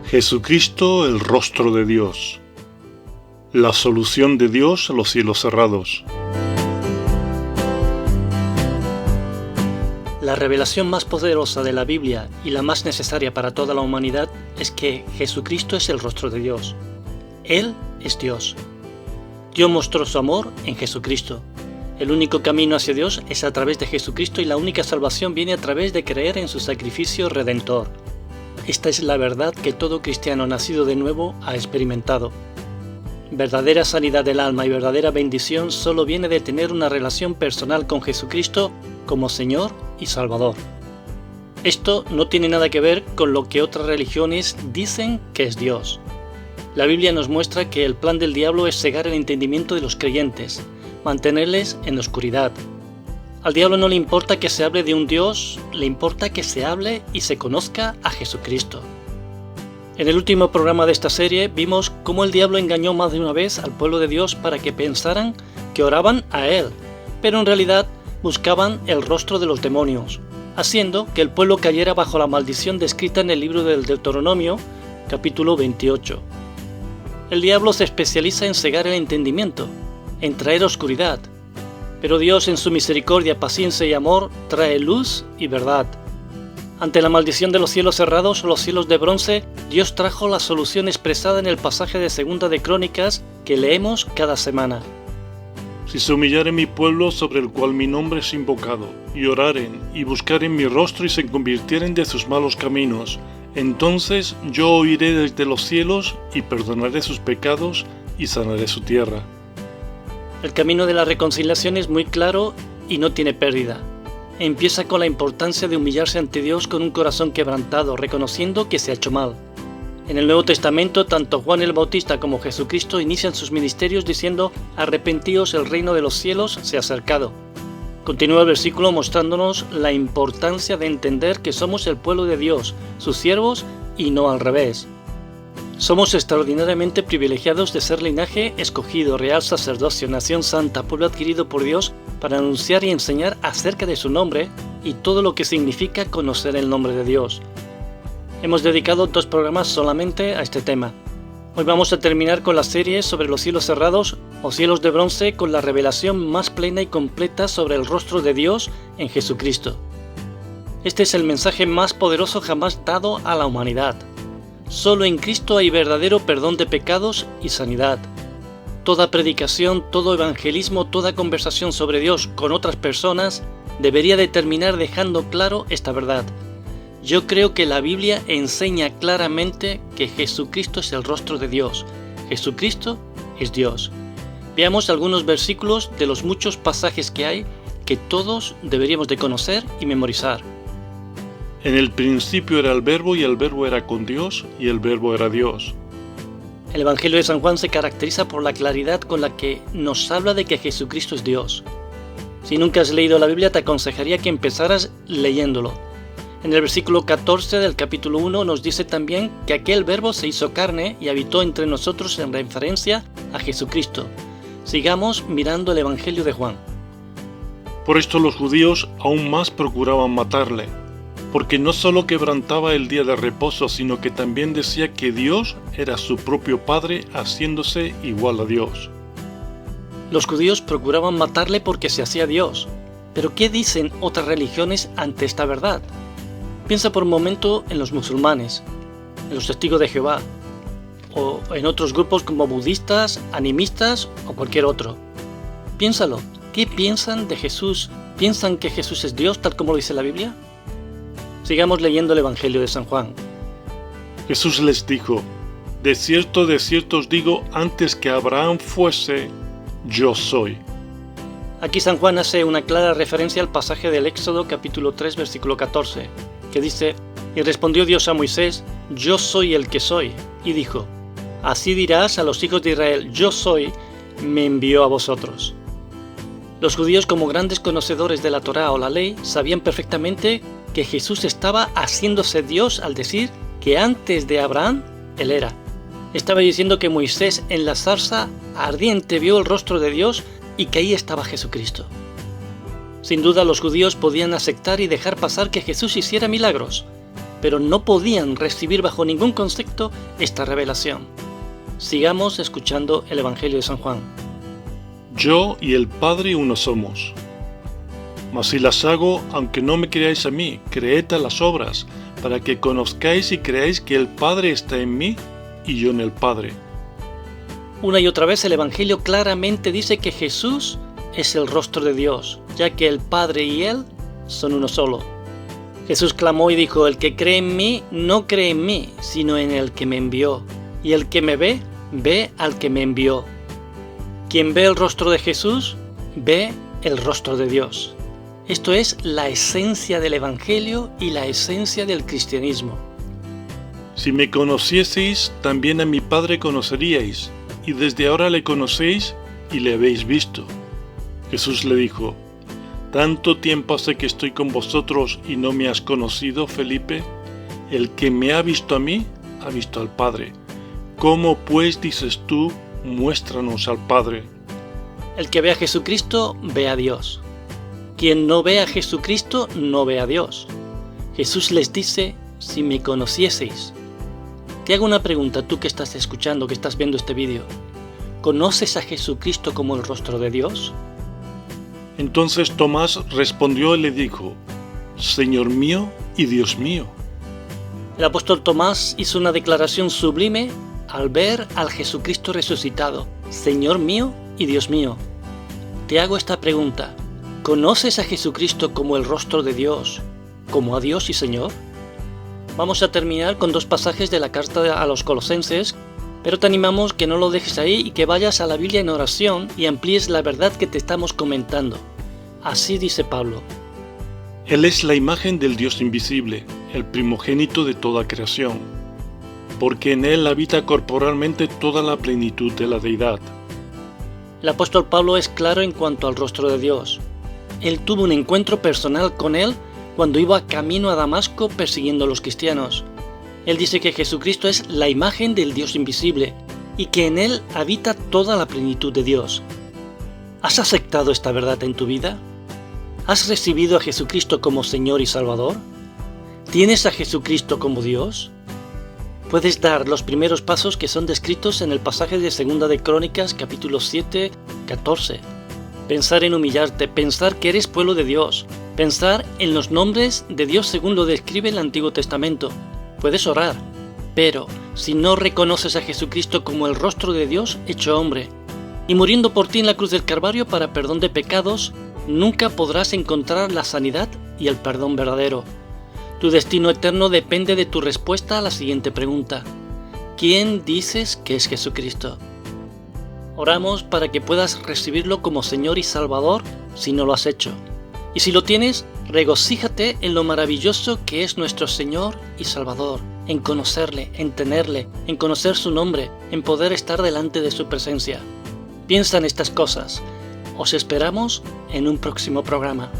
Jesucristo, el rostro de Dios. La solución de Dios a los cielos cerrados. La revelación más poderosa de la Biblia y la más necesaria para toda la humanidad es que Jesucristo es el rostro de Dios. Él es Dios. Dios mostró su amor en Jesucristo. El único camino hacia Dios es a través de Jesucristo y la única salvación viene a través de creer en su sacrificio redentor. Esta es la verdad que todo cristiano nacido de nuevo ha experimentado. Verdadera sanidad del alma y verdadera bendición solo viene de tener una relación personal con Jesucristo como Señor y Salvador. Esto no tiene nada que ver con lo que otras religiones dicen que es Dios. La Biblia nos muestra que el plan del diablo es cegar el entendimiento de los creyentes, mantenerles en la oscuridad. Al diablo no le importa que se hable de un Dios, le importa que se hable y se conozca a Jesucristo. En el último programa de esta serie vimos cómo el diablo engañó más de una vez al pueblo de Dios para que pensaran que oraban a Él, pero en realidad buscaban el rostro de los demonios, haciendo que el pueblo cayera bajo la maldición descrita en el libro del Deuteronomio, capítulo 28. El diablo se especializa en cegar el entendimiento, en traer oscuridad, pero Dios en su misericordia, paciencia y amor trae luz y verdad. Ante la maldición de los cielos cerrados o los cielos de bronce, Dios trajo la solución expresada en el pasaje de Segunda de Crónicas que leemos cada semana. Si se humillare mi pueblo sobre el cual mi nombre es invocado, y oraren, y buscaren mi rostro y se convirtieren de sus malos caminos, entonces yo oiré desde los cielos y perdonaré sus pecados y sanaré su tierra. El camino de la reconciliación es muy claro y no tiene pérdida. Empieza con la importancia de humillarse ante Dios con un corazón quebrantado, reconociendo que se ha hecho mal. En el Nuevo Testamento, tanto Juan el Bautista como Jesucristo inician sus ministerios diciendo: arrepentíos, el reino de los cielos se ha acercado. Continúa el versículo mostrándonos la importancia de entender que somos el pueblo de Dios, sus siervos, y no al revés. Somos extraordinariamente privilegiados de ser linaje escogido, real sacerdocio, nación santa, pueblo adquirido por Dios para anunciar y enseñar acerca de su nombre y todo lo que significa conocer el nombre de Dios. Hemos dedicado 2 programas solamente a este tema. Hoy vamos a terminar con la serie sobre los cielos cerrados o cielos de bronce con la revelación más plena y completa sobre el rostro de Dios en Jesucristo. Este es el mensaje más poderoso jamás dado a la humanidad. Solo en Cristo hay verdadero perdón de pecados y sanidad. Toda predicación, todo evangelismo, toda conversación sobre Dios con otras personas debería de terminar dejando claro esta verdad. Yo creo que la Biblia enseña claramente que Jesucristo es el rostro de Dios. Jesucristo es Dios. Veamos algunos versículos de los muchos pasajes que hay que todos deberíamos de conocer y memorizar. En el principio era el Verbo, y el Verbo era con Dios, y el Verbo era Dios. El Evangelio de San Juan se caracteriza por la claridad con la que nos habla de que Jesucristo es Dios. Si nunca has leído la Biblia, te aconsejaría que empezaras leyéndolo. En el versículo 14 del capítulo 1 nos dice también que aquel Verbo se hizo carne y habitó entre nosotros en referencia a Jesucristo. Sigamos mirando el Evangelio de Juan. Por esto los judíos aún más procuraban matarle, porque no solo quebrantaba el día de reposo, sino que también decía que Dios era su propio Padre, haciéndose igual a Dios. Los judíos procuraban matarle porque se hacía Dios. Pero ¿qué dicen otras religiones ante esta verdad? Piensa por un momento en los musulmanes, en los testigos de Jehová, o en otros grupos como budistas, animistas o cualquier otro. Piénsalo, ¿qué piensan de Jesús? ¿Piensan que Jesús es Dios tal como lo dice la Biblia? Sigamos leyendo el Evangelio de San Juan. Jesús les dijo: de cierto os digo, antes que Abraham fuese, yo soy. Aquí San Juan hace una clara referencia al pasaje del Éxodo capítulo 3 versículo 14, que dice: y respondió Dios a Moisés: yo soy el que soy. Y dijo: así dirás a los hijos de Israel: yo soy, me envió a vosotros. Los judíos, como grandes conocedores de la Torá o la ley, sabían perfectamente que Jesús estaba haciéndose Dios al decir que antes de Abraham, Él era. Estaba diciendo que Moisés en la zarza ardiente vio el rostro de Dios y que ahí estaba Jesucristo. Sin duda los judíos podían aceptar y dejar pasar que Jesús hiciera milagros, pero no podían recibir bajo ningún concepto esta revelación. Sigamos escuchando el Evangelio de San Juan. Yo y el Padre uno somos. Mas si las hago, aunque no me creáis a mí, creed a las obras, para que conozcáis y creáis que el Padre está en mí y yo en el Padre. Una y otra vez el Evangelio claramente dice que Jesús es el rostro de Dios, ya que el Padre y Él son uno solo. Jesús clamó y dijo: el que cree en mí, no cree en mí, sino en el que me envió. Y el que me ve, ve al que me envió. Quien ve el rostro de Jesús, ve el rostro de Dios. Esto es la esencia del Evangelio y la esencia del cristianismo. Si me conocieseis, también a mi Padre conoceríais, y desde ahora le conocéis y le habéis visto. Jesús le dijo: ¿tanto tiempo hace que estoy con vosotros y no me has conocido, Felipe? El que me ha visto a mí, ha visto al Padre. ¿Cómo pues dices tú, muéstranos al Padre? El que ve a Jesucristo, ve a Dios. Quien no ve a Jesucristo, no ve a Dios. Jesús les dice: si me conocieseis. Te hago una pregunta, tú que estás escuchando, que estás viendo este vídeo. ¿Conoces a Jesucristo como el rostro de Dios? Entonces Tomás respondió y le dijo: Señor mío y Dios mío. El apóstol Tomás hizo una declaración sublime al ver al Jesucristo resucitado: Señor mío y Dios mío. Te hago esta pregunta: ¿conoces a Jesucristo como el rostro de Dios, como a Dios y Señor? Vamos a terminar con dos pasajes de la carta a los Colosenses, pero te animamos que no lo dejes ahí y que vayas a la Biblia en oración y amplíes la verdad que te estamos comentando. Así dice Pablo: Él es la imagen del Dios invisible, el primogénito de toda creación, porque en Él habita corporalmente toda la plenitud de la deidad. El apóstol Pablo es claro en cuanto al rostro de Dios. Él tuvo un encuentro personal con Él cuando iba camino a Damasco persiguiendo a los cristianos. Él dice que Jesucristo es la imagen del Dios invisible y que en Él habita toda la plenitud de Dios. ¿Has aceptado esta verdad en tu vida? ¿Has recibido a Jesucristo como Señor y Salvador? ¿Tienes a Jesucristo como Dios? Puedes dar los primeros pasos que son descritos en el pasaje de 2 de Crónicas, capítulo 7, 14. Pensar en humillarte, pensar que eres pueblo de Dios, pensar en los nombres de Dios según lo describe el Antiguo Testamento. Puedes orar, pero si no reconoces a Jesucristo como el rostro de Dios hecho hombre, y muriendo por ti en la cruz del Calvario para perdón de pecados, nunca podrás encontrar la sanidad y el perdón verdadero. Tu destino eterno depende de tu respuesta a la siguiente pregunta: ¿quién dices que es Jesucristo? Oramos para que puedas recibirlo como Señor y Salvador si no lo has hecho. Y si lo tienes, regocíjate en lo maravilloso que es nuestro Señor y Salvador, en conocerle, en tenerle, en conocer su nombre, en poder estar delante de su presencia. Piensa en estas cosas. Os esperamos en un próximo programa.